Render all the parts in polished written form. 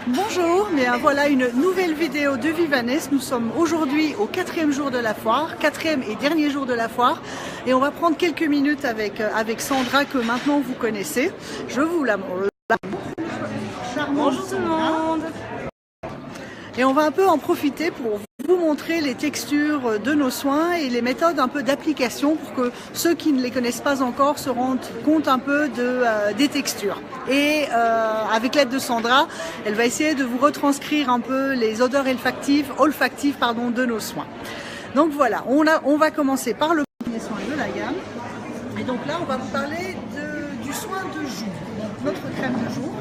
Bonjour, bien voilà une nouvelle vidéo de Vivaness. Nous sommes aujourd'hui au 4e jour de la foire, 4e et dernier jour de la foire, et on va prendre quelques minutes avec Sandra que maintenant vous connaissez. Je vous la montre. Bonjour tout le monde. Et on va un peu en profiter pour vous montrer les textures de nos soins et les méthodes un peu d'application pour que ceux qui ne les connaissent pas encore se rendent compte un peu des textures. Et avec l'aide de Sandra, elle va essayer de vous retranscrire un peu les odeurs olfactives de nos soins. Donc voilà, on va commencer par le premier soin de la gamme. Et donc là, on va vous parler du soin de jour, donc notre crème de jour.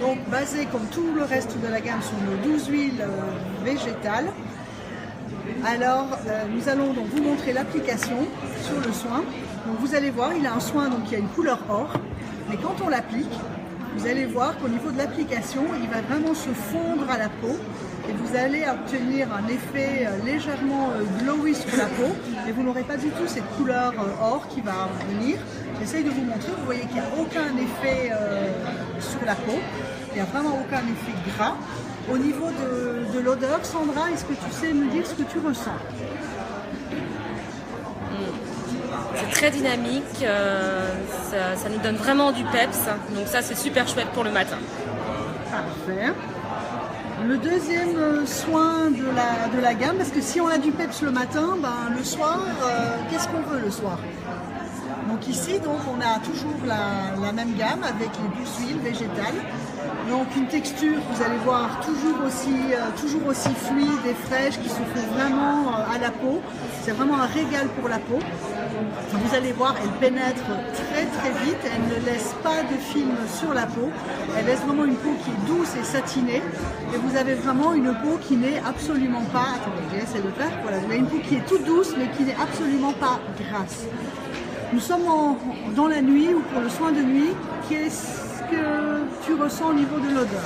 Donc basée comme tout le reste de la gamme sur nos 12 huiles végétales. Alors nous allons donc vous montrer l'application sur le soin. Donc vous allez voir, il a un soin donc qui a une couleur or, mais quand on l'applique, vous allez voir qu'au niveau de l'application, il va vraiment se fondre à la peau et vous allez obtenir un effet légèrement glowy sur la peau et vous n'aurez pas du tout cette couleur or qui va venir. J'essaye de vous montrer, vous voyez qu'il n'y a aucun effet sur la peau, il n'y a vraiment aucun effet gras. Au niveau de l'odeur, Sandra, est-ce que tu sais me dire ce que tu ressens? C'est très dynamique, ça nous donne vraiment du peps, donc ça c'est super chouette pour le matin. Parfait. Le deuxième soin de la gamme, parce que si on a du peps le matin, ben, le soir, qu'est-ce qu'on veut le soir? Donc ici, on a toujours la même gamme avec les 12 huiles végétales. Donc une texture, vous allez voir, toujours aussi fluide et fraîche, qui se fait vraiment à la peau. C'est vraiment un régal pour la peau. Vous allez voir, elle pénètre très très vite, elle ne laisse pas de film sur la peau. Elle laisse vraiment une peau qui est douce et satinée. Et vous avez vraiment une peau qui n'est absolument pas... Attendez, j'essaie de faire. Voilà, vous avez une peau qui est toute douce, mais qui n'est absolument pas grasse. Nous sommes dans la nuit ou pour le soin de nuit. Qu'est-ce que tu ressens au niveau de l'odeur?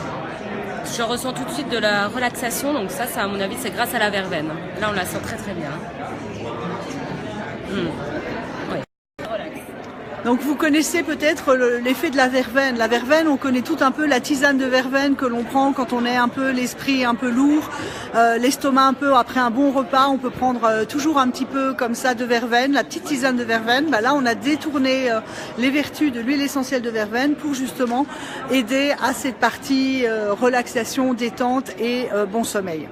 Je ressens tout de suite de la relaxation, donc ça à mon avis c'est grâce à la verveine. Là on la sent très très bien. Ouais. Donc vous connaissez peut-être l'effet de la verveine. La verveine, on connaît tout un peu la tisane de verveine que l'on prend quand on est un peu l'esprit un peu lourd, l'estomac un peu après un bon repas. On peut prendre toujours un petit peu comme ça de verveine, la petite tisane de verveine. Bah là, on a détourné les vertus de l'huile essentielle de verveine pour justement aider à cette partie relaxation, détente et bon sommeil.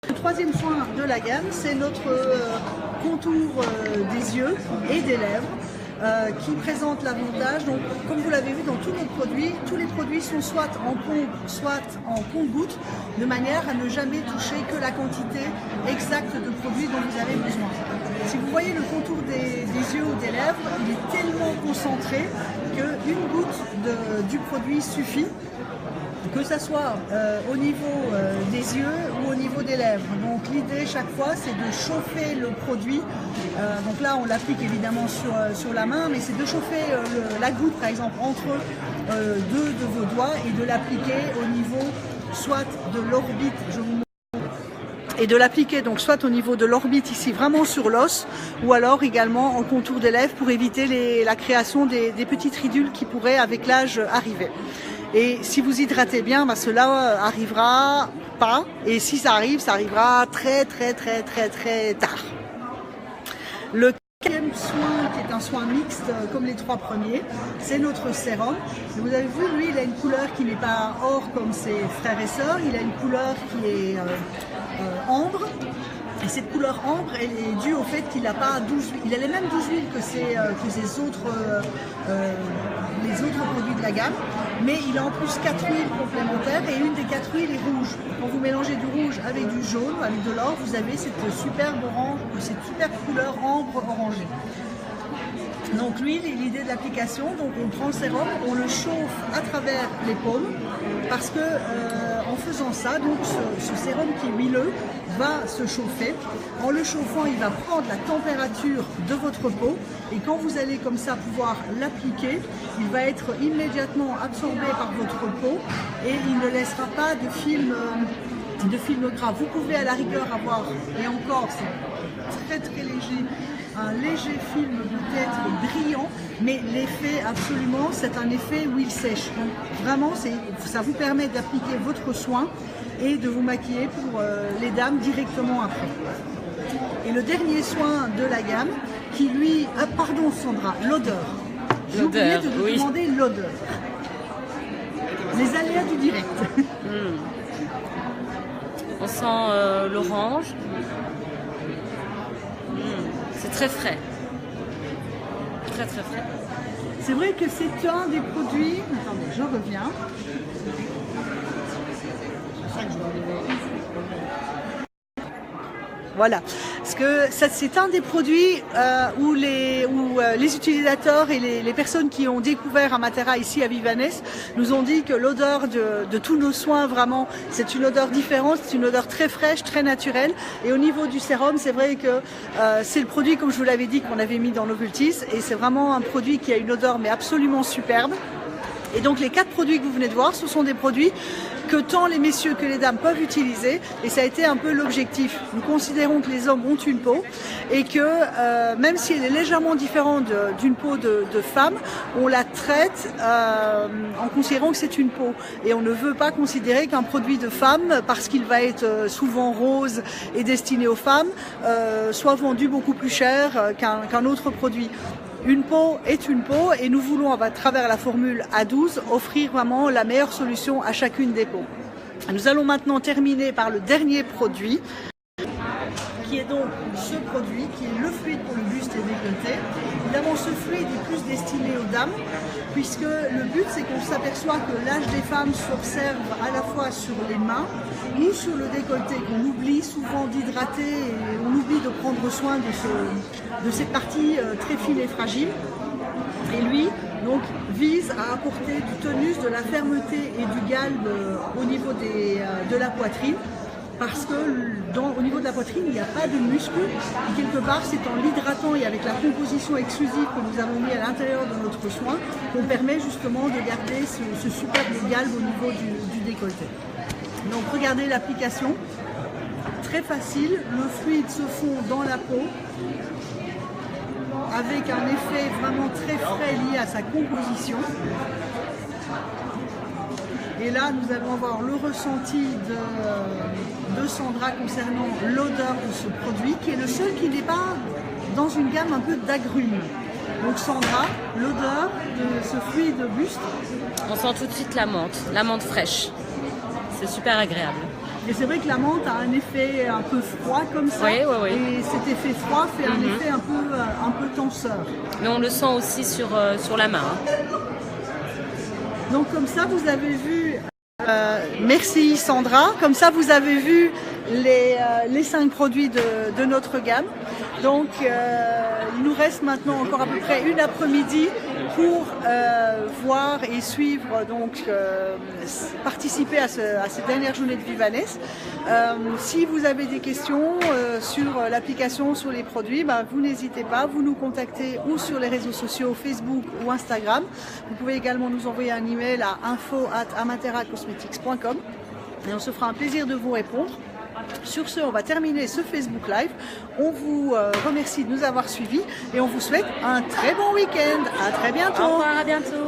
Le troisième soin de la gamme, c'est notre contour des yeux et des lèvres. Qui présente l'avantage, donc comme vous l'avez vu dans tous nos produits, tous les produits sont soit en pompe, soit en compte-gouttes, de manière à ne jamais toucher que la quantité exacte de produits dont vous avez besoin. Si vous voyez le contour des yeux ou des lèvres, il est tellement concentré qu'une goutte du produit suffit, que ce soit au niveau des yeux ou au niveau des lèvres. Donc l'idée chaque fois c'est de chauffer le produit. Donc là on l'applique évidemment sur la main, mais c'est de chauffer la goutte par exemple entre deux de vos doigts et de l'appliquer au niveau soit de l'orbite, je vous montre, et de l'appliquer donc soit au niveau de l'orbite ici vraiment sur l'os, ou alors également en contour des lèvres pour éviter la création des petites ridules qui pourraient avec l'âge arriver. Et si vous hydratez bien, bah cela arrivera pas. Et si ça arrivera très très très très très tard. Le quatrième soin, qui est un soin mixte comme les trois premiers, c'est notre sérum. Et vous avez vu, lui, il a une couleur qui n'est pas or comme ses frères et sœurs. Il a une couleur qui est ambre. Et cette couleur ambre, elle est due au fait qu'il n'a pas 12 huiles. Il a les mêmes 12 huiles que les autres produits de la gamme, mais il a en plus 4 huiles complémentaires et une des 4 huiles est rouge. Quand vous mélangez du rouge avec du jaune, avec de l'or, vous avez cette superbe couleur ambre orangée. Donc l'huile et l'idée de l'application, donc on prend le sérum, on le chauffe à travers les paumes parce que en faisant ça, donc ce sérum qui est huileux va se chauffer. En le chauffant, il va prendre la température de votre peau et quand vous allez comme ça pouvoir l'appliquer, il va être immédiatement absorbé par votre peau et il ne laissera pas de film gras. Vous pouvez à la rigueur avoir, et encore c'est très très léger, un léger film peut-être brillant, mais l'effet absolument, c'est un effet huile sèche. Donc vraiment, ça vous permet d'appliquer votre soin et de vous maquiller pour les dames directement après. Et le dernier soin de la gamme, qui lui... Ah, pardon Sandra, l'odeur. J'ai oublié de vous demander l'odeur. Les aléas du direct. On sent l'orange. C'est très frais. Très très frais. C'est vrai que c'est un des produits... Attendez, je reviens. Voilà, parce que c'est un des produits où les utilisateurs et les personnes qui ont découvert Amatera ici à Vivanes nous ont dit que l'odeur de tous nos soins, vraiment, c'est une odeur différente, c'est une odeur très fraîche, très naturelle. Et au niveau du sérum, c'est vrai que c'est le produit, comme je vous l'avais dit, qu'on avait mis dans Noveltis, et c'est vraiment un produit qui a une odeur mais absolument superbe. Et donc les 4 produits que vous venez de voir, ce sont des produits que tant les messieurs que les dames peuvent utiliser, et ça a été un peu l'objectif. Nous considérons que les hommes ont une peau et que même si elle est légèrement différente d'une peau de femme, on la traite en considérant que c'est une peau. Et on ne veut pas considérer qu'un produit de femme, parce qu'il va être souvent rose et destiné aux femmes, soit vendu beaucoup plus cher qu'un autre produit. Une peau est une peau, et nous voulons, à travers la formule A12, offrir vraiment la meilleure solution à chacune des peaux. Nous allons maintenant terminer par le dernier produit, qui est donc ce produit, qui est le fluide pour le buste et décolleté. Évidemment, ce fluide est plus destiné aux dames, puisque le but, c'est qu'on s'aperçoit que l'âge des femmes s'observe à la fois sur les mains ou sur le décolleté, qu'on oublie souvent d'hydrater, et on oublie de prendre soin de cette partie très fine et fragile. Et lui, donc, vise à apporter du tonus, de la fermeté et du galbe au niveau de la poitrine, parce que au niveau de la poitrine, il n'y a pas de muscle, et quelque part, c'est en l'hydratant et avec la composition exclusive que nous avons mis à l'intérieur de notre soin qu'on permet justement de garder ce superbe galbe au niveau du décolleté. Donc regardez l'application, très facile, le fluide se fond dans la peau, avec un effet vraiment très frais lié à sa composition. Et là, nous allons avoir le ressenti de Sandra concernant l'odeur de ce produit, qui est le seul qui n'est pas dans une gamme un peu d'agrumes. Donc Sandra, l'odeur de ce fluide de buste. On sent tout de suite la menthe fraîche. C'est super agréable. Et c'est vrai que la menthe a un effet un peu froid comme ça. Oui, oui, oui. Et cet effet froid fait un effet un peu tenseur. Mais on le sent aussi sur la main. Donc comme ça, vous avez vu... merci Sandra. Comme ça, vous avez vu les 5 produits de notre gamme. Donc il nous reste maintenant encore à peu près une après-midi pour voir et suivre, donc participer à cette dernière journée de Vivanes. Si vous avez des questions sur l'application, sur les produits, vous n'hésitez pas, vous nous contactez ou sur les réseaux sociaux Facebook ou Instagram. Vous pouvez également nous envoyer un email à info@amateracosmetics.com et on se fera un plaisir de vous répondre. Sur ce, on va terminer ce Facebook Live. On vous remercie de nous avoir suivis et on vous souhaite un très bon week-end. À très bientôt. Au revoir, à bientôt.